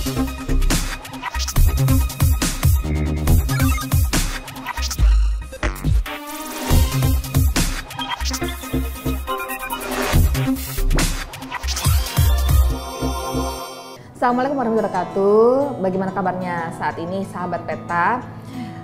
Assalamualaikum warahmatullahi wabarakatuh. Bagaimana kabarnya saat ini sahabat peta?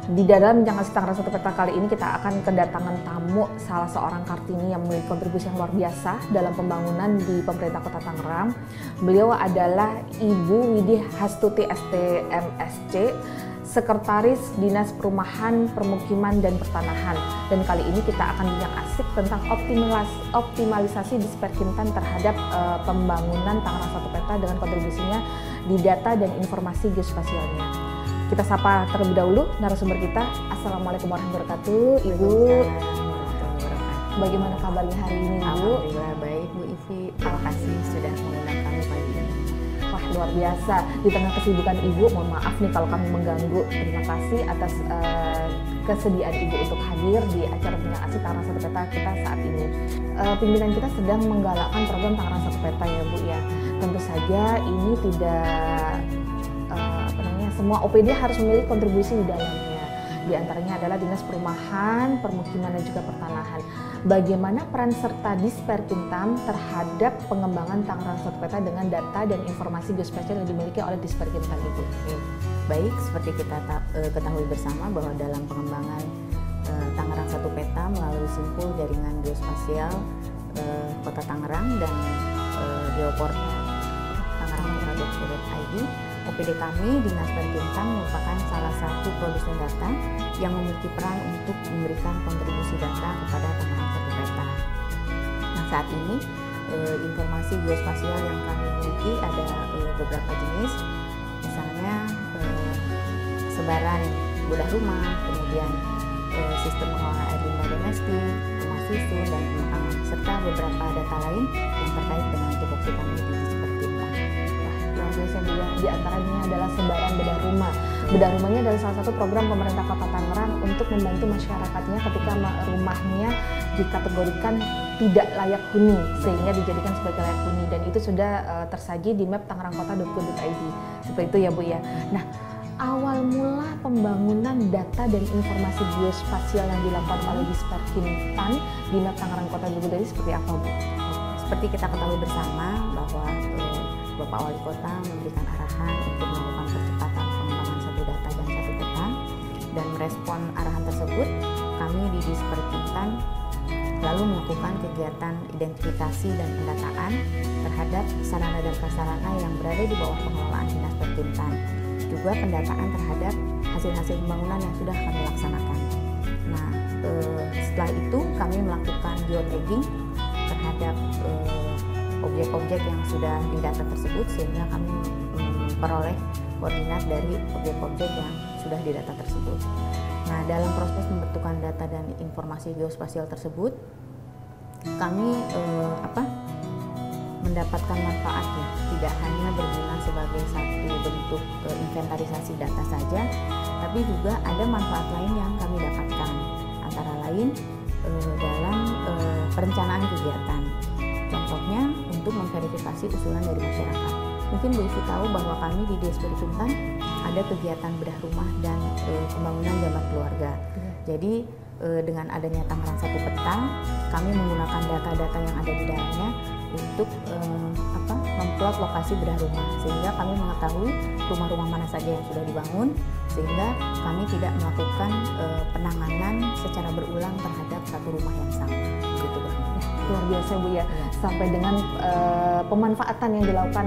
Di dalam Bincang Kasih Tangerang 1 Peta kali ini kita akan kedatangan tamu salah seorang Kartini yang memiliki kontribusi yang luar biasa dalam pembangunan di pemerintah Kota Tangerang. Beliau adalah Ibu Widih Hastuti STMSC, Sekretaris Dinas Perumahan, Permukiman, dan Pertanahan. Dan kali ini kita akan bincang asik tentang optimalisasi Disperkintan terhadap pembangunan Tangerang 1 Peta dengan kontribusinya di data dan informasi geospasialnya. Kita sapa terlebih dahulu narasumber kita. Assalamualaikum warahmatullahi wabarakatuh, Ibu. Bagaimana kabarnya hari ini, Ibu? Alhamdulillah baik, Bu Ivi. Terima kasih sudah mengundang kami pagi ini. Wah, luar biasa. Di tengah kesibukan Ibu, mohon maaf nih kalau kami mengganggu. Terima kasih atas kesediaan Ibu untuk hadir di acara Bincang Asik Tangerang 1 Peta kita saat ini. Pimpinan kita sedang menggalakkan program Tangerang 1 Peta ya, Bu ya. Tentu saja ini tidak semua OPD harus memiliki kontribusi di dalamnya. Di antaranya adalah Dinas Perumahan, Permukiman, dan juga Pertanahan. Bagaimana peran serta Disperkintan terhadap pengembangan Tangerang 1 Peta dengan data dan informasi geospasial yang dimiliki oleh Disperkintan, Ibu? Baik, seperti kita ketahui bersama bahwa dalam pengembangan Tangerang 1 Peta melalui simpul jaringan geospasial Kota Tangerang dan geoportal tangerang.go.id, OPD kami Dinas Perkintan merupakan salah satu produsen data yang memiliki peran untuk memberikan kontribusi data kepada Tangerang 1 Peta. Nah, saat ini informasi geospasial yang kami miliki ada beberapa jenis, misalnya sebaran bedah rumah, kemudian sistem pengelolaan air limbah domestik, rumah susun, dan pemakaman, serta beberapa data lain yang terkait dengan tupoksi kami di Disperkintan. Luar biasa, Bu. Di antaranya adalah sebaran bedah rumah. Bedah rumahnya adalah salah satu program pemerintah Kota Tangerang untuk membantu masyarakatnya ketika rumahnya dikategorikan tidak layak huni sehingga dijadikan sebagai layak huni, dan itu sudah tersaji di map tangerangkota.go.id. Seperti itu ya, Bu ya. Nah, awal mula pembangunan data dan informasi geospasial yang dilakukan oleh Disperkintan di map tangerangkota.go.id seperti apa, Bu? Seperti kita ketahui bersama bahwa Bapak Wali Kota memberikan arahan untuk melakukan percepatan pengembangan satu data dan satu peta, dan merespon arahan tersebut kami di Disperkintan lalu melakukan kegiatan identifikasi dan pendataan terhadap sarana dan prasarana yang berada di bawah pengelolaan Dinas Perkintan, juga pendataan terhadap hasil-hasil pembangunan yang sudah kami laksanakan. Nah, setelah itu kami melakukan geotagging terhadap objek-objek yang sudah didata tersebut, sehingga kami memperoleh koordinat dari objek-objek yang sudah didata tersebut. Nah, dalam proses pembentukan data dan informasi geospasial tersebut, kami mendapatkan manfaat ya, tidak hanya berguna sebagai satu bentuk inventarisasi data saja, tapi juga ada manfaat lain yang kami dapatkan, antara lain dalam perencanaan kegiatan. Contohnya untuk memverifikasi usulan dari masyarakat. Mungkin Bu Ivi tahu bahwa kami di Disperkintan ada kegiatan bedah rumah dan pembangunan jamban keluarga. Jadi dengan adanya Tangerang 1 Peta, kami menggunakan data-data yang ada di dalamnya untuk memplot lokasi bedah rumah, sehingga kami mengetahui rumah-rumah mana saja yang sudah dibangun, sehingga kami tidak melakukan penanganan secara berulang terhadap satu rumah yang sama. Begitu, Bu. Luar biasa, Bu ya. Sampai dengan pemanfaatan yang dilakukan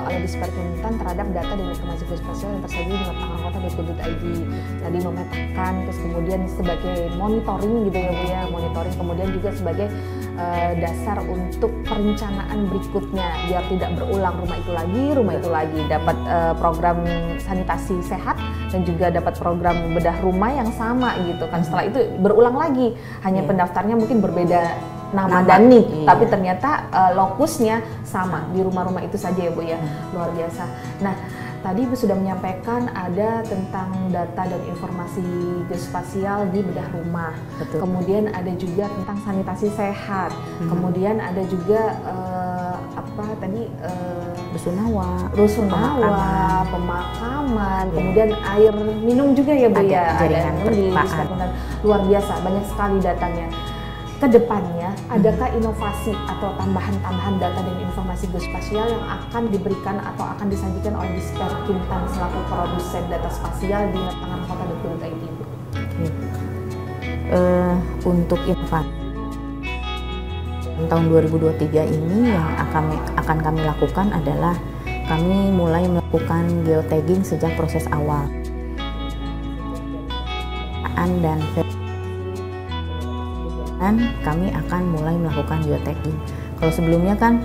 oleh Disperkintan terhadap data dan informasi geospasial yang tersaji di tangerangkota.go.id. Tadi memetakan, terus kemudian sebagai monitoring gitu ya, Bu ya, monitoring, kemudian juga sebagai dasar untuk perencanaan berikutnya biar tidak berulang rumah itu lagi, dapat program sanitasi sehat dan juga dapat program bedah rumah yang sama gitu kan. Setelah itu berulang lagi, hanya pendaftarnya mungkin berbeda nama dan nik, tapi ternyata lokusnya sama di rumah-rumah itu saja ya, Bu ya. Luar biasa. Nah, tadi Ibu sudah menyampaikan ada tentang data dan informasi geospasial di bedah rumah. Betul. Kemudian ada juga tentang sanitasi sehat. Kemudian ada juga tadi rusunawa, pemakaman, kemudian air minum juga ya Bu ya, jaringan perpipaan. Luar biasa, banyak sekali datanya. Kedepannya, adakah inovasi atau tambahan-tambahan data dan informasi geospasial yang akan diberikan atau akan disajikan oleh Disperkintan selaku produsen data spasial di Tangerang.go.id? Untuk inovasi tahun 2023 ini yang akan kami lakukan adalah kami mulai melakukan geotagging sejak proses awal dan kami akan mulai melakukan geotagging. Kalau sebelumnya kan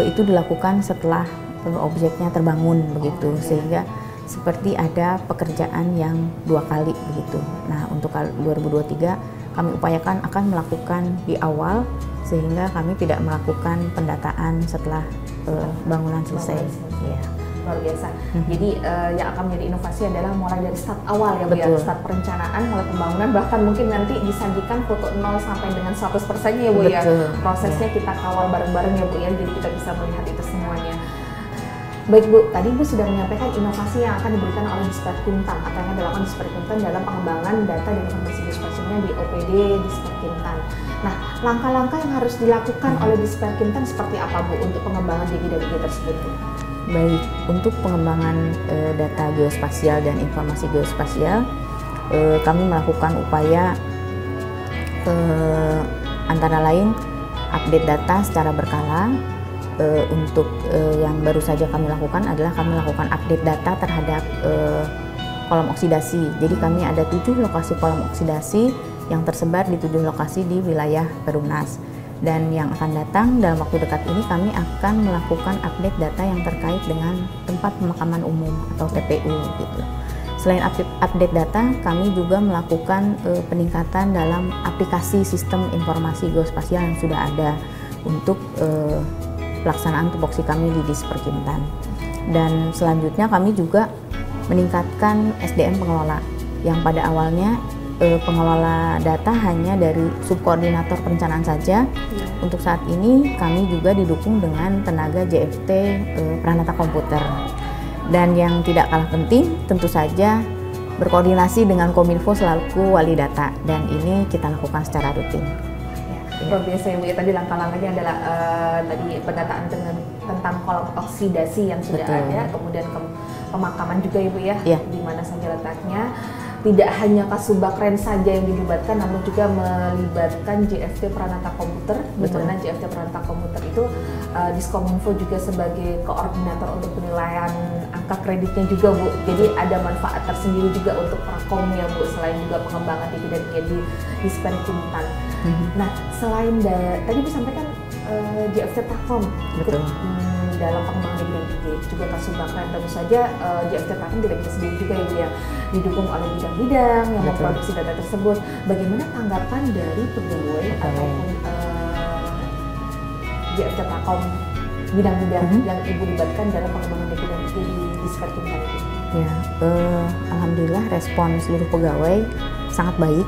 itu dilakukan setelah objeknya terbangun begitu, sehingga seperti ada pekerjaan yang 2 kali begitu. Nah, untuk 2023 kami upayakan akan melakukan di awal sehingga kami tidak melakukan pendataan setelah bangunan selesai. Ya. Luar biasa. Jadi yang akan menjadi inovasi adalah mulai dari start awal ya Bu ya, start perencanaan, mulai pembangunan, bahkan mungkin nanti disajikan foto 0 sampai dengan 100%-nya ya Bu ya. Prosesnya kita kawal bareng-bareng ya Bu ya, jadi kita bisa melihat itu semuanya. Baik Bu, tadi Bu sudah menyampaikan inovasi yang akan diberikan oleh Disperkintan atau yang dilakukan Disperkintan dalam pengembangan data dan informasi geospasialnya di OPD Disperkintan. Nah, langkah-langkah yang harus dilakukan oleh Disperkintan seperti apa Bu untuk pengembangan DGDWG tersebut Bu? Baik, untuk pengembangan data geospasial dan informasi geospasial, kami melakukan upaya antara lain update data secara berkala. Untuk yang baru saja kami lakukan adalah kami lakukan update data terhadap kolom oksidasi. Jadi kami ada 7 lokasi kolom oksidasi yang tersebar di 7 lokasi di wilayah Perumnas. Dan yang akan datang dalam waktu dekat ini kami akan melakukan update data yang terkait dengan tempat pemakaman umum atau TPU gitu. Selain update data, kami juga melakukan peningkatan dalam aplikasi sistem informasi geospasial yang sudah ada untuk pelaksanaan tupoksi kami di Disperkintan. Dan selanjutnya kami juga meningkatkan SDM pengelola yang pada awalnya pengelola data hanya dari subkoordinator perencanaan saja. Untuk saat ini kami juga didukung dengan tenaga JFT Pranata Komputer. Dan yang tidak kalah penting tentu saja berkoordinasi dengan Kominfo selaku wali data, dan ini kita lakukan secara rutin. Luar biasa ya Bu ya, tadi langkah-langkahnya adalah tadi pendataan tentang kolom oksidasi yang sudah ada, kemudian pemakaman juga ya Bu ya, di mana saja letaknya. Tidak hanya Kasubagren saja yang dilibatkan, namun juga melibatkan JFT Pranata Komputer, di mana JFT Pranata Komputer itu Diskominfo juga sebagai koordinator untuk penilaian angka kreditnya juga Bu. Jadi ada manfaat tersendiri juga untuk Prakom ya Bu, selain juga pengembangan di Disperkintan. Nah, selain tadi Bu sampaikan JFT Prakom ikut dalam pengembangan DGDWG, juga Kasubagren, tentu saja JFT Prakom tidak bisa sendiri juga ya Bu ya, didukung oleh bidang-bidang yang memproduksi data tersebut. Bagaimana tanggapan dari pegawai ataupun JFT Prakom bidang-bidang yang Ibu libatkan dalam pengembangan DGDWG di Disperkintan ini? Ya, alhamdulillah respon seluruh pegawai sangat baik.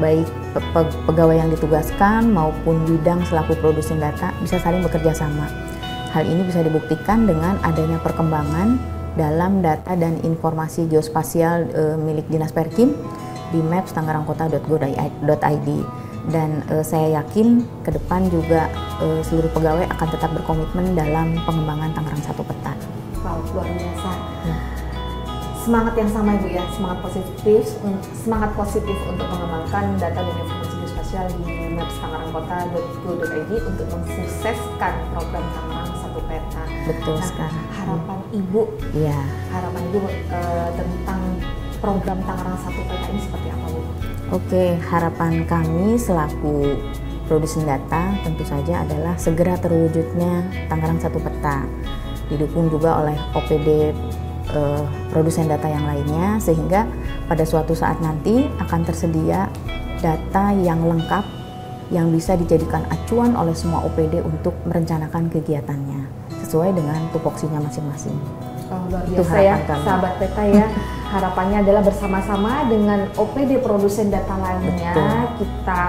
Baik pegawai yang ditugaskan maupun bidang selaku produsen data bisa saling bekerja sama. Hal ini bisa dibuktikan dengan adanya perkembangan dalam data dan informasi geospasial milik Dinas Perkim di maps tangerangkota.go.id. Dan saya yakin ke depan juga seluruh pegawai akan tetap berkomitmen dalam pengembangan Tangerang Satu Peta. Wow, luar biasa. Semangat yang sama Ibu ya, semangat positif untuk mengembangkan data dan informasi geospasial di maps tangerangkota.go.id untuk mensukseskan program Tangerang Satu Peta. Betul sekali. Harapan Ibu, harapan Ibu tentang program Tangerang Satu Peta ini seperti apa Bu? Oke, harapan kami selaku produsen data tentu saja adalah segera terwujudnya Tangerang Satu Peta, didukung juga oleh OPD produsen data yang lainnya, sehingga pada suatu saat nanti akan tersedia data yang lengkap yang bisa dijadikan acuan oleh semua OPD untuk merencanakan kegiatannya sesuai dengan tupoksinya masing-masing. Luar biasa ya, sahabat Peta ya. Harapannya adalah bersama-sama dengan OPD produsen data lainnya kita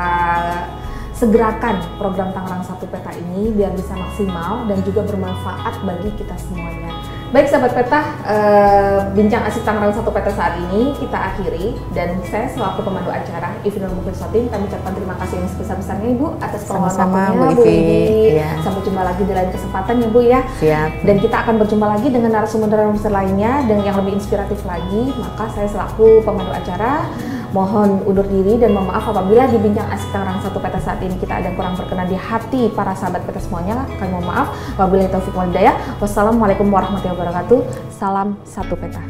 segerakan program Tangerang Satu Peta ini biar bisa maksimal dan juga bermanfaat bagi kita semuanya. Baik sahabat Peta, bincang asik Tangerang Satu Peta saat ini kita akhiri, dan saya selaku pemandu acara Ivi Nur Mukliswatin, kami ucapkan terima kasih yang sebesar-besarnya Ibu atas Sama-sama, waktunya Bu Bu Ivi. Ivi. Ya. Sampai jumpa lagi di lain kesempatan ya Bu ya. Siap. Dan kita akan berjumpa lagi dengan narasumber-narasumber lainnya dan yang lebih inspiratif lagi. Maka saya selaku pemandu acara mohon undur diri dan mohon maaf apabila di bincang asik Tangerang Satu Peta saat ini kita ada kurang berkenan di hati para sahabat Peta semuanya. Kami mohon maaf. Wabillahi taufiq wal hidayah. Wassalamualaikum warahmatullahi wabarakatuh. Salam Satu Peta.